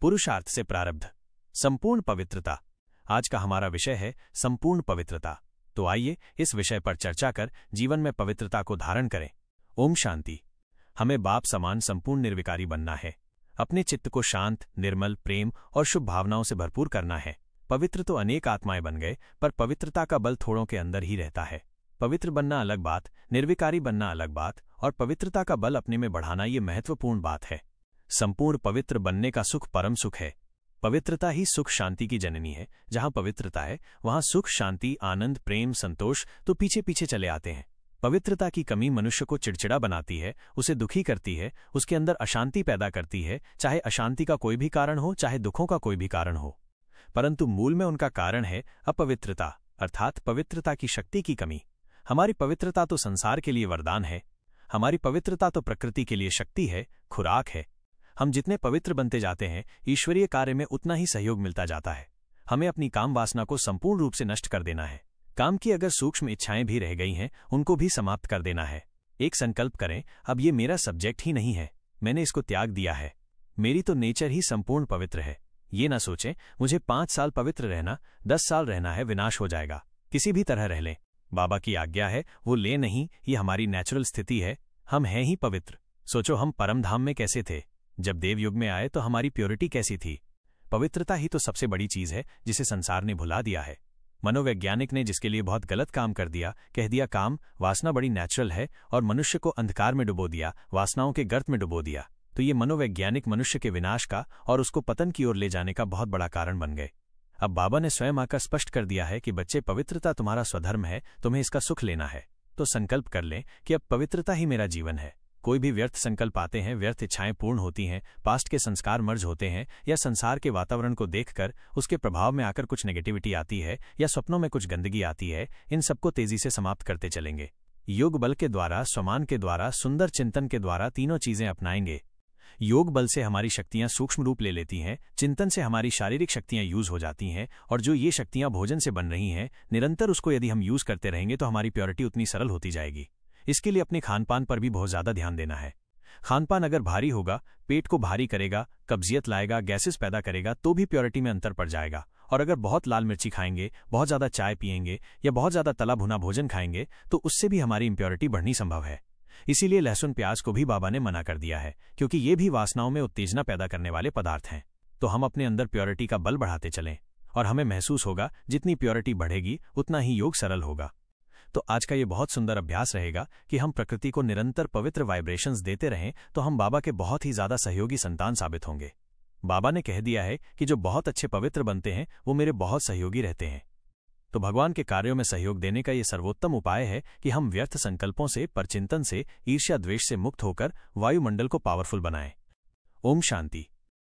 पुरुषार्थ से प्रारब्ध, संपूर्ण पवित्रता। आज का हमारा विषय है संपूर्ण पवित्रता। तो आइए इस विषय पर चर्चा कर जीवन में पवित्रता को धारण करें। ओम शांति। हमें बाप समान संपूर्ण निर्विकारी बनना है। अपने चित्त को शांत, निर्मल, प्रेम और शुभ भावनाओं से भरपूर करना है। पवित्र तो अनेक आत्माएं बन गए, पर पवित्रता का बल थोड़ों के अंदर ही रहता है। पवित्र बनना अलग बात, निर्विकारी बनना अलग बात, और पवित्रता का बल अपने में बढ़ाना ये महत्वपूर्ण बात है। संपूर्ण पवित्र बनने का सुख परम सुख है। पवित्रता ही सुख शांति की जननी है। जहां पवित्रता है वहां सुख, शांति, आनंद, प्रेम, संतोष तो पीछे पीछे चले आते हैं। पवित्रता की कमी मनुष्य को चिड़चिड़ा बनाती है, उसे दुखी करती है, उसके अंदर अशांति पैदा करती है, चाहे अशांति का कोई भी कारण हो, चाहे दुखों का कोई भी कारण हो। परंतु मूल में उनका कारण है अपवित्रता, अर्थात पवित्रता की शक्ति की कमी। हमारी पवित्रता तो संसार के लिए वरदान है। हमारी पवित्रता तो प्रकृति के लिए शक्ति है, खुराक है। हम जितने पवित्र बनते जाते हैं, ईश्वरीय कार्य में उतना ही सहयोग मिलता जाता है। हमें अपनी काम वासना को संपूर्ण रूप से नष्ट कर देना है। काम की अगर सूक्ष्म इच्छाएं भी रह गई हैं, उनको भी समाप्त कर देना है। एक संकल्प करें, अब ये मेरा सब्जेक्ट ही नहीं है, मैंने इसको त्याग दिया है। मेरी तो नेचर ही संपूर्ण पवित्र है। ये ना सोचें मुझे 5 साल पवित्र रहना, 10 साल रहना है, विनाश हो जाएगा। किसी भी तरह रह लें, बाबा की आज्ञा है, वो ले नहीं, ये हमारी नेचुरल स्थिति है। हम हैं ही पवित्र। सोचो हम परम धाम में कैसे थे, जब देव युग में आए तो हमारी प्योरिटी कैसी थी। पवित्रता ही तो सबसे बड़ी चीज है जिसे संसार ने भुला दिया है। मनोवैज्ञानिक ने जिसके लिए बहुत गलत काम कर दिया, कह दिया काम वासना बड़ी नेचुरल है, और मनुष्य को अंधकार में डुबो दिया, वासनाओं के गर्त में डुबो दिया। तो ये मनोवैज्ञानिक मनुष्य के विनाश का और उसको पतन की ओर ले जाने का बहुत बड़ा कारण बन गए। अब बाबा ने स्वयं आकर स्पष्ट कर दिया है कि बच्चे, पवित्रता तुम्हारा स्वधर्म है, तुम्हें इसका सुख लेना है। तो संकल्प कर लें कि अब पवित्रता ही मेरा जीवन है। कोई भी व्यर्थ संकल्प आते हैं, व्यर्थ इच्छाएं पूर्ण होती हैं, पास्ट के संस्कार मर्ज होते हैं, या संसार के वातावरण को देखकर उसके प्रभाव में आकर कुछ नेगेटिविटी आती है, या स्वप्नों में कुछ गंदगी आती है, इन सबको तेजी से समाप्त करते चलेंगे। योग बल के द्वारा, स्वमान के द्वारा, सुंदर चिंतन के द्वारा तीनों चीजें अपनाएंगे। योग बल से हमारी शक्तियां सूक्ष्म रूप ले लेती हैं, चिंतन से हमारी शारीरिक शक्तियां यूज हो जाती हैं, और जो ये शक्तियां भोजन से बन रही हैं, निरंतर उसको यदि हम यूज करते रहेंगे तो हमारी प्योरिटी उतनी सरल होती जाएगी। इसके लिए अपने खानपान पर भी बहुत ज्यादा ध्यान देना है। खानपान अगर भारी होगा, पेट को भारी करेगा, कब्जियत लाएगा, गैसेस पैदा करेगा, तो भी प्योरिटी में अंतर पड़ जाएगा। और अगर बहुत लाल मिर्ची खाएंगे, बहुत ज्यादा चाय पिएंगे, या बहुत ज्यादा तला भुना भोजन खाएंगे, तो उससे भी हमारी इम्प्योरिटी बढ़नी संभव है। इसीलिए लहसुन, प्याज को भी बाबा ने मना कर दिया है, क्योंकि ये भी वासनाओं में उत्तेजना पैदा करने वाले पदार्थ हैं। तो हम अपने अंदर प्योरिटी का बल बढ़ाते चलें, और हमें महसूस होगा जितनी प्योरिटी बढ़ेगी उतना ही योग सरल होगा। तो आज का ये बहुत सुंदर अभ्यास रहेगा कि हम प्रकृति को निरंतर पवित्र वाइब्रेशंस देते रहें, तो हम बाबा के बहुत ही ज्यादा सहयोगी संतान साबित होंगे। बाबा ने कह दिया है कि जो बहुत अच्छे पवित्र बनते हैं वो मेरे बहुत सहयोगी रहते हैं। तो भगवान के कार्यों में सहयोग देने का ये सर्वोत्तम उपाय है कि हम व्यर्थ संकल्पों से, परचिंतन से, ईर्ष्या द्वेष से मुक्त होकर वायुमंडल को पावरफुल बनाएं। ओम शांति।